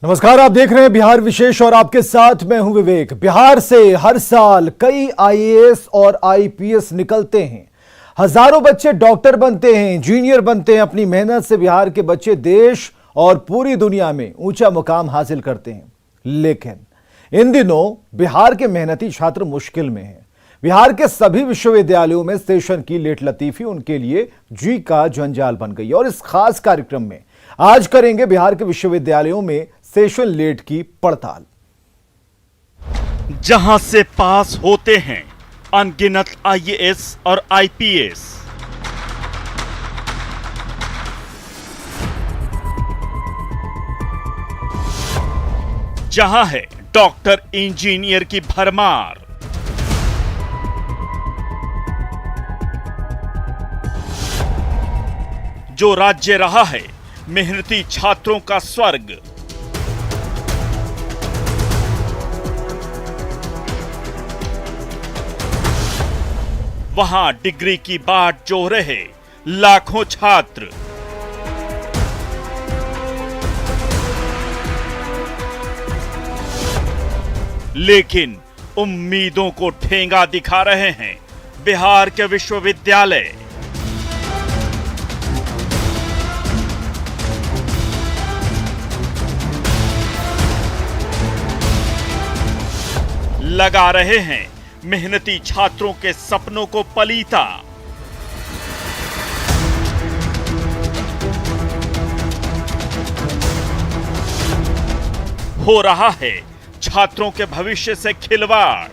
नमस्कार, आप देख रहे हैं बिहार विशेष और आपके साथ मैं हूं विवेक। बिहार से हर साल कई आईएएस और आईपीएस निकलते हैं। हजारों बच्चे डॉक्टर बनते हैं, इंजीनियर बनते हैं। अपनी मेहनत से बिहार के बच्चे देश और पूरी दुनिया में ऊंचा मुकाम हासिल करते हैं। लेकिन इन दिनों बिहार के मेहनती छात्र मुश्किल में हैं। बिहार के सभी विश्वविद्यालयों में सेशन की लेटलतीफी उनके लिए जी का जंजाल बन गई। और इस खास कार्यक्रम में आज करेंगे बिहार के विश्वविद्यालयों में सेशन लेट की पड़ताल। जहां से पास होते हैं अनगिनत आईएएस और आईपीएस, जहां है डॉक्टर इंजीनियर की भरमार, जो राज्य रहा है मेहनती छात्रों का स्वर्ग, वहां डिग्री की बाट जो रहे लाखों छात्र। लेकिन उम्मीदों को ठेंगा दिखा रहे हैं बिहार के विश्वविद्यालय। लगा रहे हैं मेहनती छात्रों के सपनों को पलीता। हो रहा है छात्रों के भविष्य से खिलवाड़।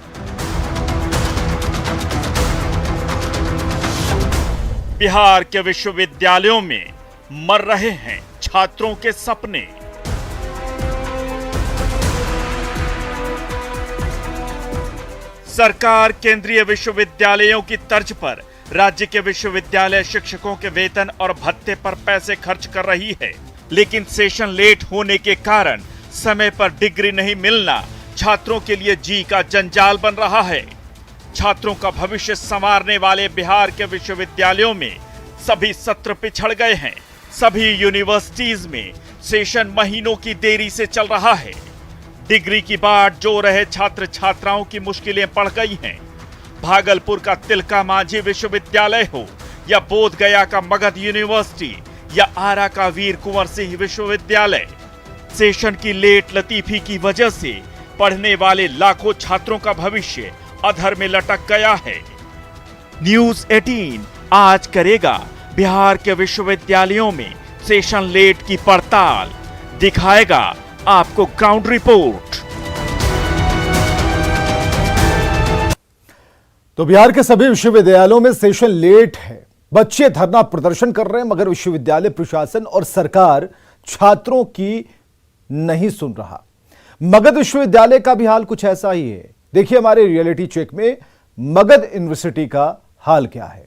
बिहार के विश्वविद्यालयों में मर रहे हैं छात्रों के सपने। सरकार केंद्रीय विश्वविद्यालयों की तर्ज पर राज्य के विश्वविद्यालय शिक्षकों के वेतन और भत्ते पर पैसे खर्च कर रही है, लेकिन सेशन लेट होने के कारण समय पर डिग्री नहीं मिलना छात्रों के लिए जी का जंजाल बन रहा है। छात्रों का भविष्य संवारने वाले बिहार के विश्वविद्यालयों में सभी सत्र पिछड़ गए हैं। सभी यूनिवर्सिटीज में सेशन महीनों की देरी से चल रहा है। डिग्री की बाट जो रहे छात्र छात्राओं की मुश्किलें बढ़ गई हैं। भागलपुर का तिलका मांझी विश्वविद्यालय हो या बोध गया का मगध यूनिवर्सिटी या आरा का वीर कुंवर सिंह विश्वविद्यालय, सेशन की लेट लतीफी की वजह से पढ़ने वाले लाखों छात्रों का भविष्य अधर में लटक गया है। न्यूज 18 आज करेगा बिहार के विश्वविद्यालयों में सेशन लेट की पड़ताल, दिखाएगा आपको ग्राउंड रिपोर्ट। तो बिहार के सभी विश्वविद्यालयों में सेशन लेट है। बच्चे धरना प्रदर्शन कर रहे हैं, मगर विश्वविद्यालय प्रशासन और सरकार छात्रों की नहीं सुन रहा। मगध विश्वविद्यालय का भी हाल कुछ ऐसा ही है। देखिए हमारे रियलिटी चेक में मगध यूनिवर्सिटी का हाल क्या है।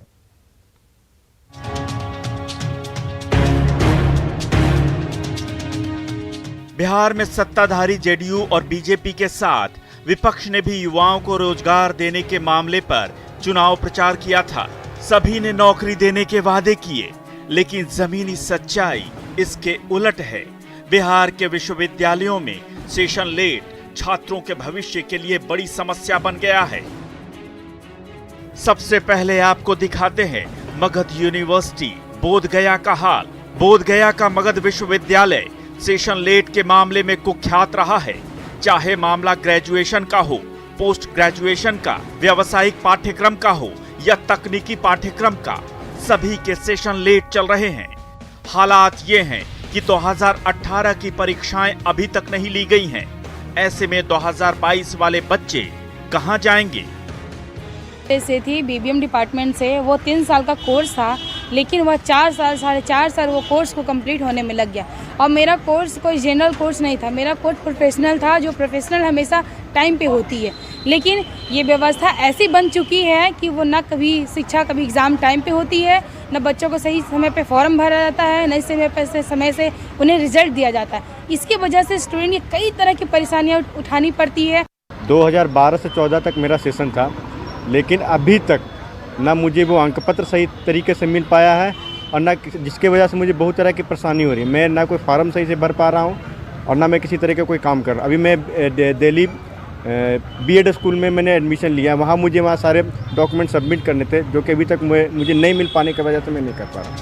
बिहार में सत्ताधारी जेडीयू और बीजेपी के साथ विपक्ष ने भी युवाओं को रोजगार देने के मामले पर चुनाव प्रचार किया था। सभी ने नौकरी देने के वादे किए, लेकिन जमीनी सच्चाई इसके उलट है। बिहार के विश्वविद्यालयों में सेशन लेट छात्रों के भविष्य के लिए बड़ी समस्या बन गया है। सबसे पहले आपको दिखाते हैं मगध यूनिवर्सिटी बोध गया का हाल। बोध गया का मगध विश्वविद्यालय सेशन लेट के मामले में कुख्यात रहा है। चाहे मामला ग्रेजुएशन का हो, पोस्ट ग्रेजुएशन का, व्यावसायिक पाठ्यक्रम का हो या तकनीकी पाठ्यक्रम का, सभी के सेशन लेट चल रहे हैं। हालात ये हैं कि 2018 की परीक्षाएं अभी तक नहीं ली गई हैं। ऐसे में 2022 वाले बच्चे कहां जाएंगे? से थी बीबीएम डिपार्टमेंट से, वो 3 साल का कोर्स था, लेकिन वह 4 साल 4.5 साल वो कोर्स को कंप्लीट होने में लग गया। और मेरा कोर्स कोई जनरल कोर्स नहीं था, मेरा कोर्स प्रोफेशनल था, जो प्रोफेशनल हमेशा टाइम पे होती है। लेकिन ये व्यवस्था ऐसी बन चुकी है कि वो ना कभी शिक्षा, कभी एग्ज़ाम टाइम पे होती है, न बच्चों को सही समय पे फॉर्म भरा जाता है, न समय से उन्हें रिजल्ट दिया जाता है। इसकी वजह से स्टूडेंट को कई तरह की परेशानियाँ उठानी पड़ती है। 2012 से 14 तक मेरा सेशन था, लेकिन अभी तक ना मुझे वो अंक पत्र सही तरीके से मिल पाया है और ना जिसके वजह से मुझे बहुत तरह की परेशानी हो रही है। मैं ना कोई फार्म सही से भर पा रहा हूँ, और ना मैं किसी तरह का कोई काम कर रहा। अभी मैं दिल्ली बीएड स्कूल में मैंने एडमिशन लिया, वहाँ मुझे सारे डॉक्यूमेंट सबमिट करने थे, जो कि अभी तक मुझे नहीं मिल पाने की वजह से मैं नहीं कर पा रहा।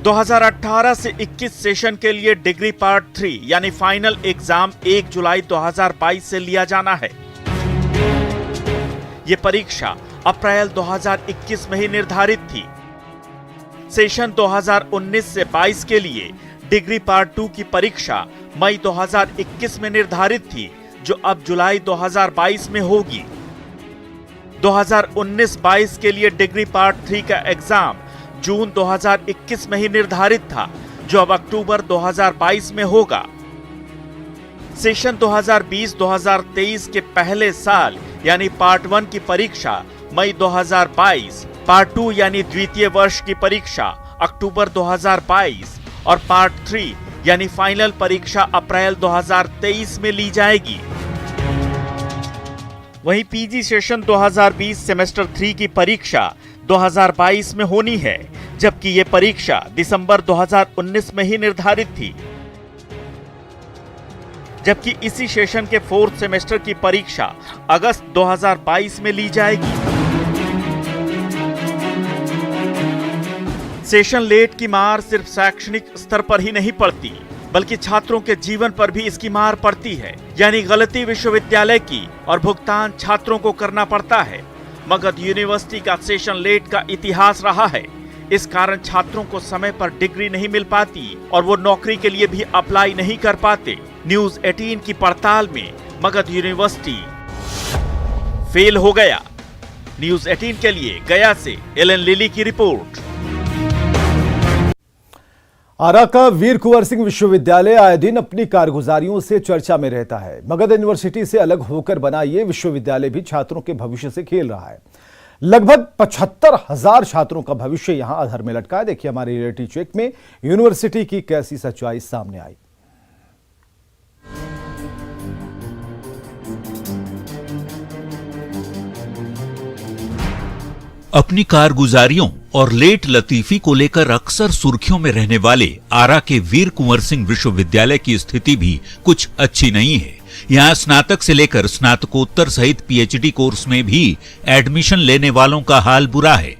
2018 से 21 सेशन के लिए डिग्री पार्ट 3 यानी फाइनल एग्जाम 1 जुलाई 2022 से लिया जाना है। ये परीक्षा अप्रैल 2021 में ही निर्धारित थी। सेशन 2019 से 22 के लिए डिग्री पार्ट 2 की परीक्षा मई 2021 में निर्धारित थी, जो अब जुलाई 2022 में होगी। 2019-22 के लिए डिग्री पार्ट 3 का एग्जाम जून 2021 में ही निर्धारित था, जो अब अक्टूबर 2022 में होगा। सेशन 2020-2023 के पहले साल यानी पार्ट 1 की परीक्षा मई 2022, पार्ट 2 यानी द्वितीय वर्ष की परीक्षा अक्टूबर 2022 और पार्ट 3 यानी फाइनल परीक्षा अप्रैल 2023 में ली जाएगी। वहीं पीजी सेशन 2020 सेमेस्टर 3 की परीक्षा 2022 में होनी है, जबकि ये परीक्षा दिसंबर 2019 में ही निर्धारित थी। जबकि इसी सेशन के 4th सेमेस्टर की परीक्षा अगस्त 2022 में ली जाएगी। सेशन लेट की मार सिर्फ शैक्षणिक स्तर पर ही नहीं पड़ती, बल्कि छात्रों के जीवन पर भी इसकी मार पड़ती है। यानी गलती विश्वविद्यालय की और भुगतान छात्रों को करना पड़ता है। मगध यूनिवर्सिटी का सेशन लेट का इतिहास रहा है। इस कारण छात्रों को समय पर डिग्री नहीं मिल पाती और वो नौकरी के लिए भी अप्लाई नहीं कर पाते। न्यूज 18 की पड़ताल में मगध यूनिवर्सिटी फेल हो गया। न्यूज 18 के लिए गया से एलन लिली की रिपोर्ट। आरा का वीर कुंवर सिंह विश्वविद्यालय आए दिन अपनी कारगुजारियों से चर्चा में रहता है। मगध यूनिवर्सिटी से अलग होकर बना ये विश्वविद्यालय भी छात्रों के भविष्य से खेल रहा है। लगभग 75,000 छात्रों का भविष्य यहां अधर में लटका है। देखिए हमारी रियलिटी चेक में यूनिवर्सिटी की कैसी सच्चाई सामने आई। अपनी कारगुजारियों और लेट लतीफी को लेकर अक्सर सुर्खियों में रहने वाले आरा के वीर कुंवर सिंह विश्वविद्यालय की स्थिति भी कुछ अच्छी नहीं है। यहाँ स्नातक से लेकर स्नातकोत्तर सहित पीएचडी कोर्स में भी एडमिशन लेने वालों का हाल बुरा है।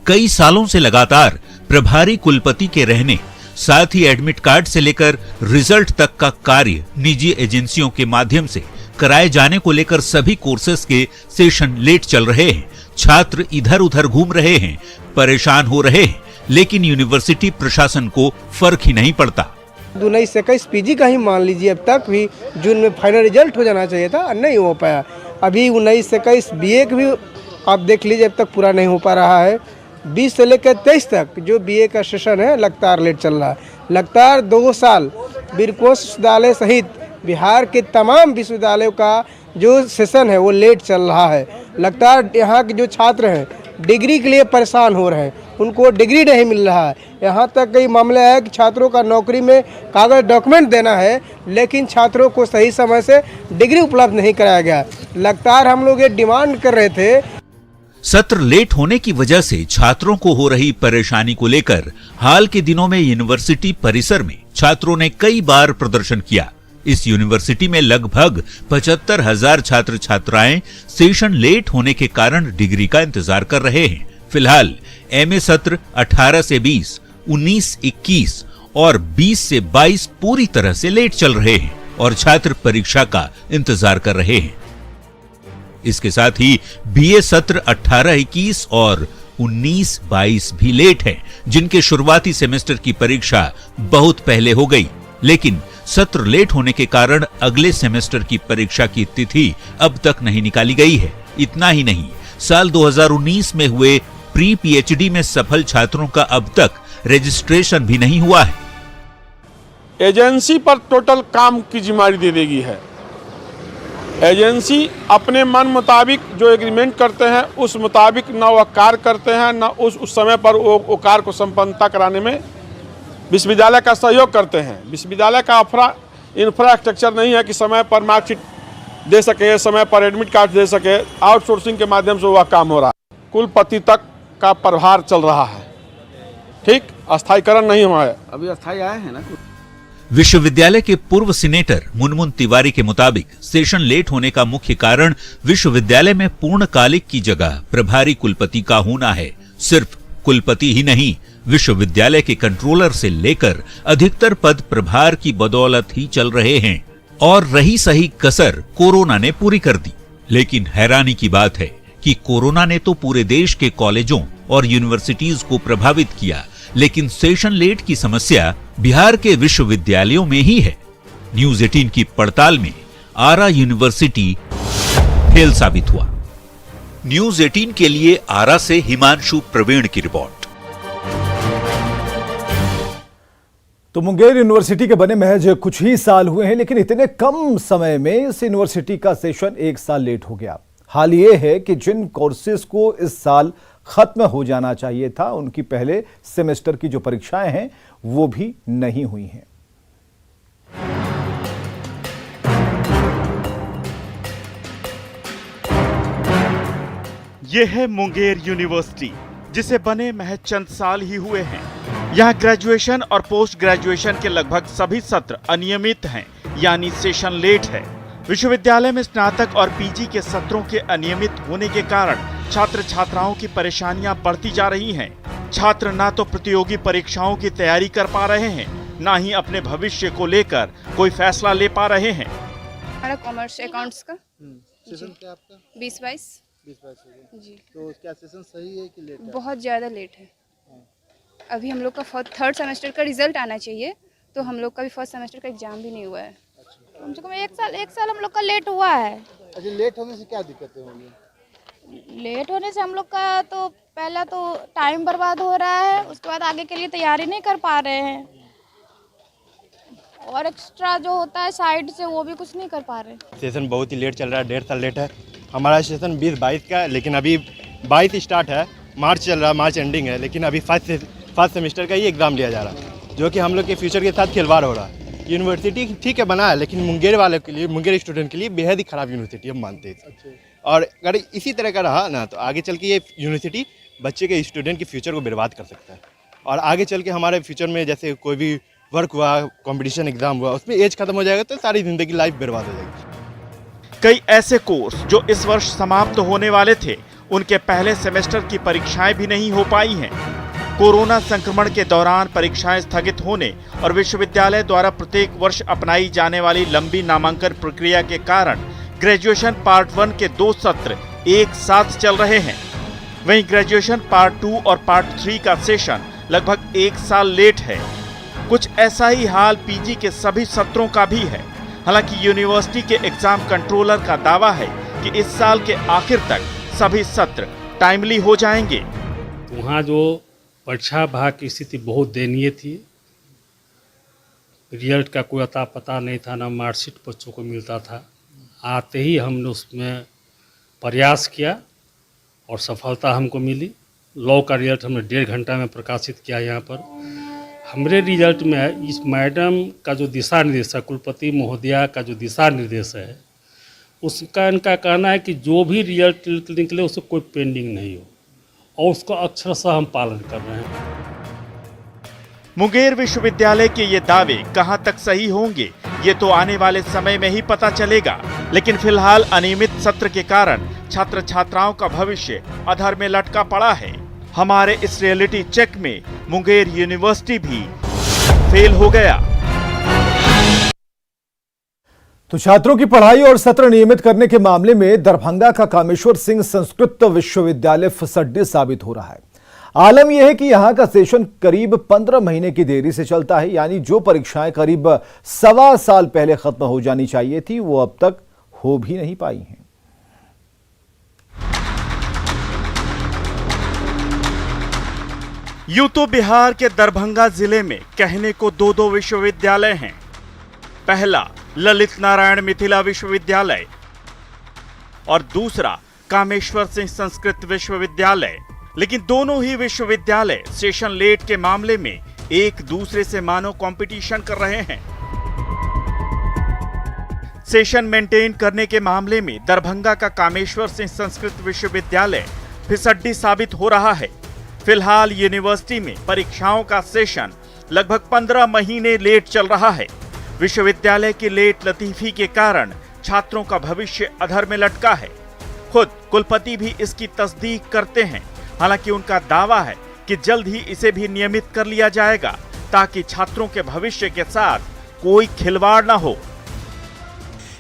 कई सालों से लगातार प्रभारी कुलपति के रहने, साथ ही एडमिट कार्ड से लेकर रिजल्ट तक का कार्य निजी एजेंसियों के माध्यम से कराए जाने को लेकर सभी कोर्सेज के सेशन लेट चल रहे हैं। छात्र इधर उधर घूम रहे हैं, परेशान हो रहे हैं, लेकिन यूनिवर्सिटी प्रशासन को फर्क ही नहीं पड़ता। 19-21 पीजी का ही मान लीजिए, अब तक भी जून में फाइनल रिजल्ट हो जाना चाहिए था, नहीं हो पाया। अभी 19-21 बीए का भी आप देख लीजिए, अब तक पूरा नहीं हो पा रहा है। 20 से लेकर 23 तक जो बीए का सेशन है लगातार लेट चल रहा है। लगातार 2 साल वीर कुंवर विश्वविद्यालय सहित बिहार के तमाम विश्वविद्यालयों का जो सेशन है वो लेट चल रहा है। लगातार यहाँ के जो छात्र हैं डिग्री के लिए परेशान हो रहे हैं, उनको डिग्री नहीं मिल रहा है। यहाँ तक कई मामले है कि छात्रों का नौकरी में कागज डॉक्यूमेंट देना है, लेकिन छात्रों को सही समय से डिग्री उपलब्ध नहीं कराया गया। लगातार हम लोग ये डिमांड कर रहे थे। सत्र लेट होने की वजह से छात्रों को हो रही परेशानी को लेकर हाल के दिनों में यूनिवर्सिटी परिसर में छात्रों ने कई बार प्रदर्शन किया। इस यूनिवर्सिटी में लगभग 75,000 छात्र छात्राएं सेशन लेट होने के कारण डिग्री का इंतजार कर रहे हैं। फिलहाल एमए सत्र 18 से 20, 19-21 और 20 से 22 पूरी तरह से लेट चल रहे हैं और छात्र परीक्षा का इंतजार कर रहे हैं। इसके साथ ही बीए सत्र 18-21 और 19-22 भी लेट है, जिनके शुरुआती सेमेस्टर की परीक्षा बहुत पहले हो गई। लेकिन सत्र लेट होने के कारण अगले सेमेस्टर की परीक्षा की तिथि अब तक नहीं निकाली गई है। इतना ही नहीं, साल 2019 में हुए प्री पीएचडी में सफल छात्रों का अब तक रजिस्ट्रेशन भी नहीं हुआ है। एजेंसी पर टोटल काम की जिम्मेदारी दे देगी है। एजेंसी अपने मन मुताबिक जो एग्रीमेंट करते हैं उस मुताबिक ना वह कार्य करते हैं, ना उस समय पर वो कार्य को संपन्नता कराने में विश्वविद्यालय का सहयोग करते हैं। विश्वविद्यालय का इंफ्रास्ट्रक्चर नहीं है कि समय पर मार्कशीट दे सके, समय पर एडमिट कार्ड दे सके। आउटसोर्सिंग के माध्यम से वह काम हो रहा है। कुलपति तक का प्रभार चल रहा है। ठीक, अस्थायीकरण नहीं हुआ है, अभी अस्थायी आए हैं ना। विश्वविद्यालय के पूर्व सीनेटर मुनमुन तिवारी के मुताबिक सेशन लेट होने का मुख्य कारण विश्वविद्यालय में पूर्णकालिक की जगह प्रभारी कुलपति का होना है। सिर्फ कुलपति ही नहीं, विश्वविद्यालय के कंट्रोलर से लेकर अधिकतर पद प्रभार की बदौलत ही चल रहे हैं और रही सही कसर कोरोना ने पूरी कर दी। लेकिन हैरानी की बात है कि कोरोना ने तो पूरे देश के कॉलेजों और यूनिवर्सिटीज को प्रभावित किया, लेकिन सेशन लेट की समस्या बिहार के विश्वविद्यालयों में ही है। न्यूज 18 की पड़ताल में आरा यूनिवर्सिटी फेल साबित हुआ। न्यूज 18 के लिए आरा से हिमांशु प्रवीण की रिपोर्ट। तो मुंगेर यूनिवर्सिटी के बने महज कुछ ही साल हुए हैं, लेकिन इतने कम समय में इस यूनिवर्सिटी का सेशन 1 साल लेट हो गया। हाल ये है कि जिन कोर्सेज को इस साल खत्म हो जाना चाहिए था, उनकी पहले सेमेस्टर की जो परीक्षाएं हैं वो भी नहीं हुई हैं। यह है मुंगेर यूनिवर्सिटी, जिसे बने महज चंद साल ही हुए हैं। यहाँ ग्रेजुएशन और पोस्ट ग्रेजुएशन के लगभग सभी सत्र अनियमित हैं, यानी सेशन लेट है। विश्वविद्यालय में स्नातक और पीजी के सत्रों के अनियमित होने के कारण छात्र छात्राओं की परेशानियां बढ़ती जा रही हैं। छात्र ना तो प्रतियोगी परीक्षाओं की तैयारी कर पा रहे हैं, ना ही अपने भविष्य को लेकर कोई फैसला ले पा रहे हैं। हमारा कॉमर्स अकाउंट्स का सेशन क्या आपका 20-22 जी। तो क्या सेशन सही है कि लेट है? बहुत ज़्यादा लेट है। अभी हम लोग का थर्ड सेमेस्टर का रिजल्ट आना चाहिए, तो हम लोग का भी फर्स्ट सेमेस्टर का एग्जाम भी नहीं हुआ है। कम से कम एक साल हम लोग का लेट हुआ है। अच्छा, लेट होने से क्या दिक्कतें होंगी? लेट होने से हम लोग का तो पहला तो टाइम बर्बाद हो रहा है, उसके बाद आगे के लिए तैयारी नहीं कर पा रहे हैं, और एक्स्ट्रा जो होता है साइड से वो भी कुछ नहीं कर पा रहे। सेशन बहुत ही लेट चल रहा है, 1.5 साल लेट है। हमारा सेशन 20-22 का है, लेकिन अभी 22 स्टार्ट है, मार्च चल रहा है, मार्च एंडिंग है, लेकिन अभी फर्स्ट सेमेस्टर का ही एग्ज़ाम लिया जा रहा है, जो कि हम लोग के फ्यूचर के साथ खिलवाड़ हो रहा है। यूनिवर्सिटी ठीक है बना है, लेकिन मुंगेर वाले के लिए, मुंगेर स्टूडेंट के लिए बेहद ही ख़राब यूनिवर्सिटी हम मानते हैं। और अगर इसी तरह का रहा ना, तो आगे चल के ये यूनिवर्सिटी बच्चे के स्टूडेंट के फ्यूचर को बर्बाद कर सकता है। और आगे चल के हमारे फ्यूचर में जैसे कोई भी वर्क हुआ, कंपटीशन एग्जाम हुआ, उसमें एज खत्म हो जाएगा तो सारी ज़िंदगी लाइफ बर्बाद हो जाएगी। कई ऐसे कोर्स जो इस वर्ष समाप्त होने वाले थे, उनके पहले सेमेस्टर की परीक्षाएं भी नहीं हो पाई हैं। कोरोना संक्रमण के दौरान परीक्षाएं स्थगित होने और विश्वविद्यालय द्वारा प्रत्येक वर्ष अपनाई जाने वाली लंबी नामांकन प्रक्रिया के कारण ग्रेजुएशन पार्ट 1 के 2 सत्र एक साथ चल रहे हैं। वहीं ग्रेजुएशन पार्ट 2 और पार्ट 3 का सेशन लगभग 1 साल लेट है। कुछ ऐसा ही हाल पीजी के सभी सत्रों का भी है। हालांकि यूनिवर्सिटी के एग्जाम कंट्रोलर का दावा है कि इस साल के आखिर तक सभी सत्र टाइमली हो जाएंगे। वहाँ जो परीक्षा भाग की स्थिति बहुत दयनीय थी। रिजल्ट का कोई अता पता नहीं था, ना मार्कशीट बच्चों को मिलता था। आते ही हमने उसमें प्रयास किया और सफलता हमको मिली। लॉ का रिजल्ट हमने 1.5 घंटा में प्रकाशित किया। यहाँ पर हमारे रिजल्ट में इस मैडम का जो दिशा निर्देश है, कुलपति महोदया का जो दिशा निर्देश है, उसका इनका कहना है कि जो भी रिजल्ट निकले उससे कोई पेंडिंग नहीं हो, और उसका अक्षरशः हम पालन कर रहे हैं। मुंगेर विश्वविद्यालय के ये दावे कहां तक सही होंगे, ये तो आने वाले समय में ही पता चलेगा। लेकिन फिलहाल अनियमित सत्र के कारण छात्र छात्राओं का भविष्य अधर में लटका पड़ा है। हमारे इस रियलिटी चेक में मुंगेर यूनिवर्सिटी भी फेल हो गया। तो छात्रों की पढ़ाई और सत्र नियमित करने के मामले में दरभंगा का कामेश्वर सिंह संस्कृत विश्वविद्यालय फिसड्डी साबित हो रहा है। आलम यह है कि यहां का सेशन करीब 15 महीने की देरी से चलता है, यानी जो परीक्षाएं करीब 1.25 साल पहले खत्म हो जानी चाहिए थी, वो अब तक हो भी नहीं पाई हैं। यूं तो बिहार के दरभंगा जिले में कहने को 2 विश्वविद्यालय हैं। पहला ललित नारायण मिथिला विश्वविद्यालय और दूसरा कामेश्वर सिंह संस्कृत विश्वविद्यालय। लेकिन दोनों ही विश्वविद्यालय सेशन लेट के मामले में एक दूसरे से मानो कंपटीशन कर रहे हैं। सेशन मेंटेन करने के मामले में दरभंगा का कामेश्वर सिंह संस्कृत विश्वविद्यालय फिसड्डी साबित हो रहा है। फिलहाल यूनिवर्सिटी में परीक्षाओं का सेशन लगभग 15 महीने लेट चल रहा है। विश्वविद्यालय की लेट लतीफी के कारण छात्रों का भविष्य अधर में लटका है। खुद कुलपति भी इसकी तस्दीक करते हैं। हालांकि उनका दावा है कि जल्द ही इसे भी नियमित कर लिया जाएगा ताकि छात्रों के भविष्य के साथ कोई खिलवाड़ ना हो।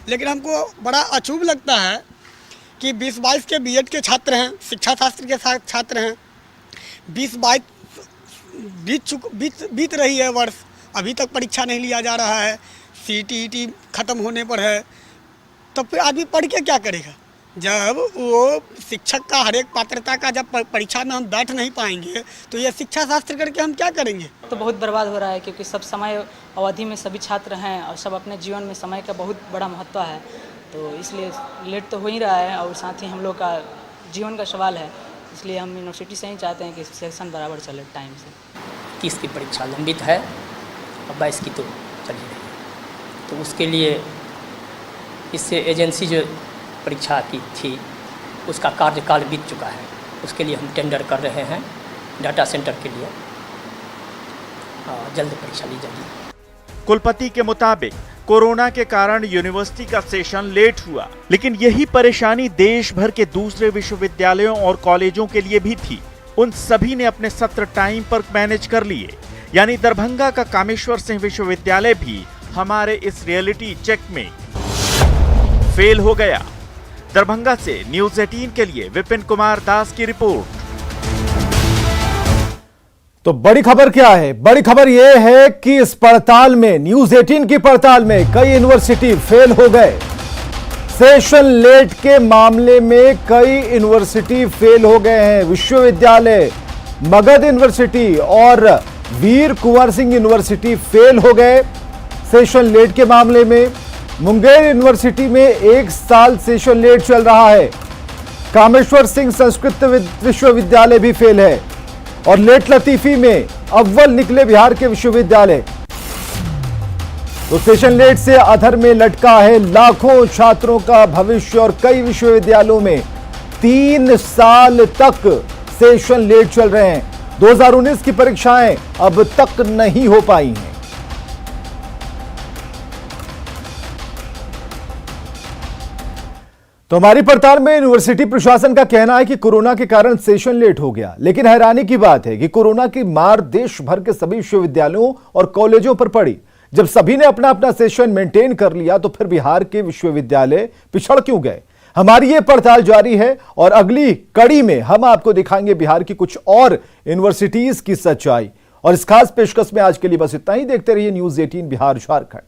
लेकिन हमको बड़ा अचूब लगता है कि 20-22 के बीएड के छात्र हैं, शिक्षा शास्त्र के साथ छात्र हैं, 20-22 बीत रही है वर्ष, अभी तक परीक्षा नहीं लिया जा रहा है, CTET ख़त्म होने पर है, तब फिर आदमी पढ़ के क्या करेगा? जब वो शिक्षक का हर एक पात्रता का जब परीक्षा में हम बैठ नहीं पाएंगे तो ये शिक्षा शास्त्र करके हम क्या करेंगे? तो बहुत बर्बाद हो रहा है, क्योंकि सब समय अवधि में सभी छात्र हैं और सब अपने जीवन में समय का बहुत बड़ा महत्व है, तो इसलिए लेट तो हो ही रहा है और साथ ही हम लोग का जीवन का सवाल है, इसलिए हम यूनिवर्सिटी से ही चाहते हैं कि सेशन बराबर चले टाइम से। 30 की परीक्षा लंबित है और 22 की तो चल ही रही है, तो उसके लिए इससे एजेंसी जो परीक्षा की थी उसका कार्यकाल बीत चुका है, उसके लिए हम टेंडर कर रहे हैं डाटा सेंटर के लिए, जल्द परीक्षा ली जाएगी। कुलपति के मुताबिक कोरोना के कारण यूनिवर्सिटी का सेशन लेट हुआ, लेकिन यही परेशानी देश भर के दूसरे विश्वविद्यालयों और कॉलेजों के लिए भी थी। उन सभी ने अपने सत्र टाइम पर मैनेज कर लिए, यानी दरभंगा का कामेश्वर सिंह विश्वविद्यालय भी हमारे इस रियलिटी चेक में फेल हो गया। दरभंगा से न्यूज़ 18 के लिए विपिन कुमार दास की रिपोर्ट। तो बड़ी खबर क्या है? बड़ी खबर यह है कि इस पड़ताल में, न्यूज़ 18 की पड़ताल में कई यूनिवर्सिटी फेल हो गए। सेशन लेट के मामले में कई यूनिवर्सिटी फेल हो गए हैं। विश्वविद्यालय, मगध यूनिवर्सिटी और वीर कुंवर सिंह यूनिवर्सिटी फेल हो गए सेशन लेट के मामले में। मुंगेर यूनिवर्सिटी में 1 साल सेशन लेट चल रहा है। कामेश्वर सिंह संस्कृत विश्वविद्यालय भी फेल है और लेट लतीफी में अव्वल निकले बिहार के विश्वविद्यालय। तो सेशन लेट से अधर में लटका है लाखों छात्रों का भविष्य और कई विश्वविद्यालयों में 3 साल तक सेशन लेट चल रहे हैं। 2019 की परीक्षाएं अब तक नहीं हो पाई हैं। तो हमारी पड़ताल में यूनिवर्सिटी प्रशासन का कहना है कि कोरोना के कारण सेशन लेट हो गया, लेकिन हैरानी की बात है कि कोरोना की मार देश भर के सभी विश्वविद्यालयों और कॉलेजों पर पड़ी। जब सभी ने अपना अपना सेशन मेंटेन कर लिया तो फिर बिहार के विश्वविद्यालय पिछड़ क्यों गए? हमारी ये पड़ताल जारी है और अगली कड़ी में हम आपको दिखाएंगे बिहार की कुछ और यूनिवर्सिटीज की सच्चाई। और इस खास पेशकश में आज के लिए बस इतना ही। देखते रहिए न्यूज़ 18 बिहार झारखंड।